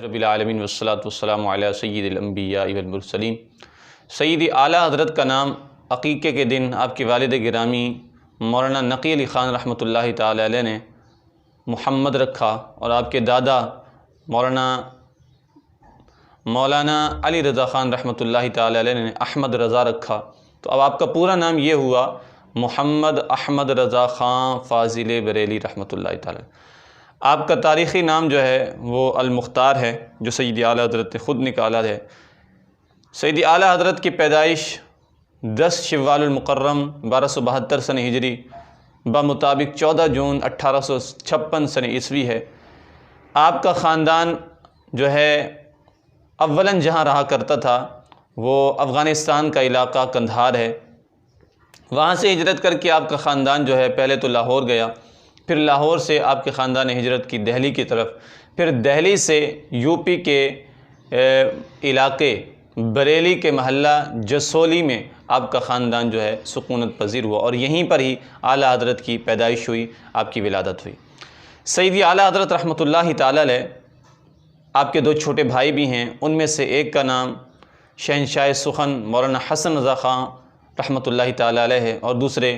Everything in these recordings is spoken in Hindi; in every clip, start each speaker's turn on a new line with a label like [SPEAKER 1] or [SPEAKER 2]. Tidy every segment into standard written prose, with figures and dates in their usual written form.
[SPEAKER 1] रब्बिल आलमीन वस्सलातु वस्सलामु अला सय्यिदिल अंबिया वल मुरसलीन। सय्यदी आला हज़रत का नाम अक़ीक़े के दिन आपके वालिद गिरामी मौलाना नक़ी अली ख़ान रहमतुल्लाहि ताला अलैह ने मुहम्मद रखा और आपके दादा मौलाना अली रज़ा ख़ान रहमतुल्लाहि ताला अलैह ने अहमद रज़ा रखा। तो अब आपका पूरा नाम ये हुआ मुहम्मद अहमद रज़ा ख़ान फ़ाज़िल बरेली रहमतुल्लाहि ताला। आपका तारीख़ी नाम जो है वो अल-मुख्तार है, जो सय्यदी आला हज़रत ने ख़ुद निकाला है। सय्यदी आला हज़रत की पैदाइश 10 शव्वाल मुकर्रम 1272 सन हिजरी बमुताबिक 14 जून 1856 सन ईस्वी है। आपका ख़ानदान जो है अव्वलन जहाँ रहा करता था वो अफ़ग़ानिस्तान का इलाक़ा कंधार है। वहाँ से हिजरत करके आपका ख़ानदान जो है पहले तो लाहौर गया, फिर लाहौर से आपके ख़ानदान ने हिजरत की दिल्ली की तरफ, फिर दिल्ली से यूपी के इलाके बरेली के महल्ला जसोली में आपका ख़ानदान जो है सुकूनत पज़ीर हुआ और यहीं पर ही आला हज़रत की पैदाइश हुई, आपकी विलादत हुई। सय्यदी आला हज़रत रहमतुल्लाहि ताला अलैह आपके 2 छोटे भाई भी हैं। उनमें से एक का नाम शहंशाह सुखन मौलाना हसन रज़ा ख़ान रहमतुल्लाहि ताला अलैह है और दूसरे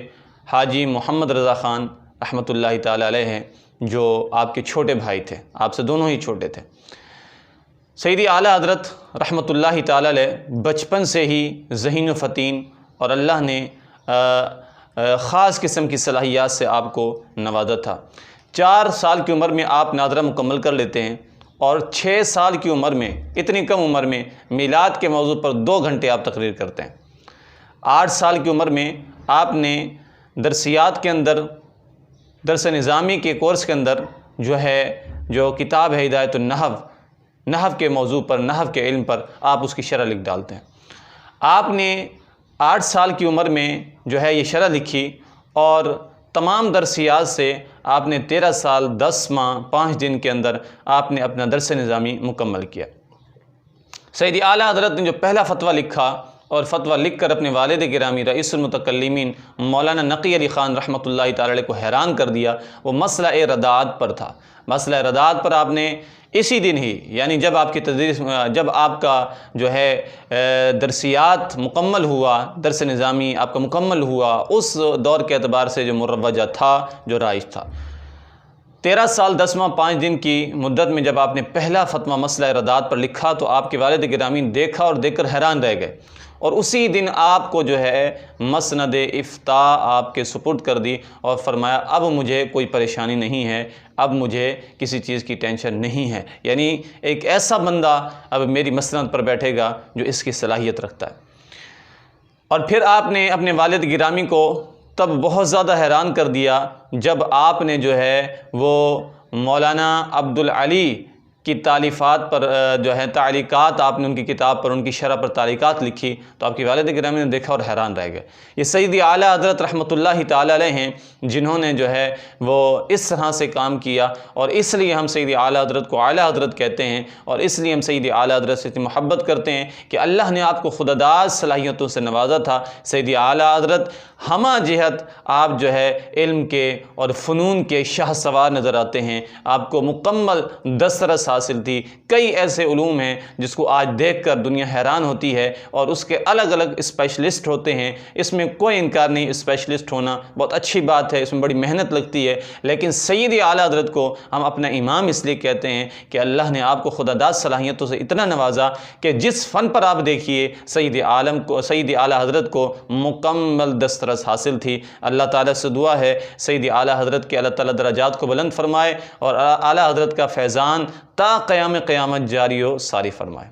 [SPEAKER 1] हाजी मोहम्मद रज़ा ख़ान रहमतुल्लाहि ताला अलैह हैं, जो आपके छोटे भाई थे, आपसे दोनों ही छोटे थे। सय्यदी आला हज़रत रहमतुल्लाहि ताला अलैह बचपन से ही ज़हीन व फ़तीन और अल्लाह ने ख़ास किस्म की सलाहियत से आपको नवाजा था। 4 साल की उम्र में आप नाज़रा मुकम्मल कर लेते हैं और 6 साल की उम्र में, इतनी कम उम्र में मिलाद के मौजू पर 2 घंटे आप तकरीर करते हैं। 8 साल की उम्र में आपने दरसियात के अंदर, दरस निज़ामी के कोर्स के अंदर जो किताब है हिदायतुन नहव के मौजू पर, नहव के इल्म पर आप उसकी शरह लिख डालते हैं। आपने 8 साल की उम्र में ये शरह लिखी और तमाम दरसियात से आपने 13 साल 10 माह 5 दिन के अंदर आपने अपना दरस निज़ामी मुकम्मल किया। सय्यदी आला हज़रत ने जो पहला फ़तवा लिखा और फ़तवा लिख कर अपने वालिद गिरामी रईसुल मुतकल्लिमीन मौलाना नक़ी अली ख़ान रहमतुल्लाहि ताला अलैह को हैरान कर दिया, वो मसला रदात पर था। मसला रदात पर आपने इसी दिन ही, यानी जब आपकी तदरीस, जब आपका दरसियात मुकम्मल हुआ, दरस निज़ामी आपका मुकम्मल हुआ, उस दौर के अतबार से जो मुरव्वजा था, जो राइज था, 13 साल 10 माह 5 दिन की मुद्दत में जब आपने पहला फ़तवा मसला रदात पर लिखा तो आपके वालिद गिरामी ने देखा और देखकर हैरान रह गए और उसी दिन आपको मसनद इफ्ता आपके सुपुर्द कर दी और फरमाया अब मुझे कोई परेशानी नहीं है, अब मुझे किसी चीज़ की टेंशन नहीं है। यानी एक ऐसा बंदा अब मेरी मसनद पर बैठेगा जो इसकी सलाहियत रखता है। और फिर आपने अपने वालिद गिरामी को तब बहुत ज़्यादा हैरान कर दिया जब आपने वो मौलाना अब्दुल अली की तालीफ़ात पर तालीक़ात आपने उनकी किताब पर, उनकी शरह पर तालीक़ात लिखी तो आपके वालिद गिरामी ने देखा और हैरान रह गए। ये सय्यदी आला हज़रत रहमतुल्लाहि ताला अलैह हैं जिन्होंने वो इस तरह से काम किया और इसलिए हम सय्यदी आला हज़रत को आला हज़रत कहते हैं और इसलिए हम सय्यदी आला हज़रत से इतनी मोहब्बत करते हैं कि अल्लाह ने आपको खुदादाद सलाहियतों से नवाजा था। सय्यदी आला हज़रत हमा जिहत आप इल्म के और फ़नून के शाह सवार नज़र आते हैं। आपको मुकम्मल दस्तरस हासिल थी, कई ऐसे उलूम हैं जिसको आज देखकर दुनिया हैरान होती है और उसके अलग अलग स्पेशलिस्ट होते हैं। इसमें कोई इनकार नहीं, स्पेशलिस्ट होना बहुत अच्छी बात है, इसमें बड़ी मेहनत लगती है, लेकिन सय्यदी आला हज़रत को हम अपना इमाम इसलिए कहते हैं कि अल्लाह ने आपको खुदादाद सलाहियतों से इतना नवाजा कि जिस फ़न पर आप देखिए सय्यदी आला हज़रत को मुकम्मल दस्तरस हासिल थी। अल्लाह ताला से दुआ है सय्यदी आला हज़रत के अल्लाह ताला दराजात को बुलंद फरमाए और आला हज़रत का फैज़ान ता क़याम क़यामत जारी व सारी फरमाए।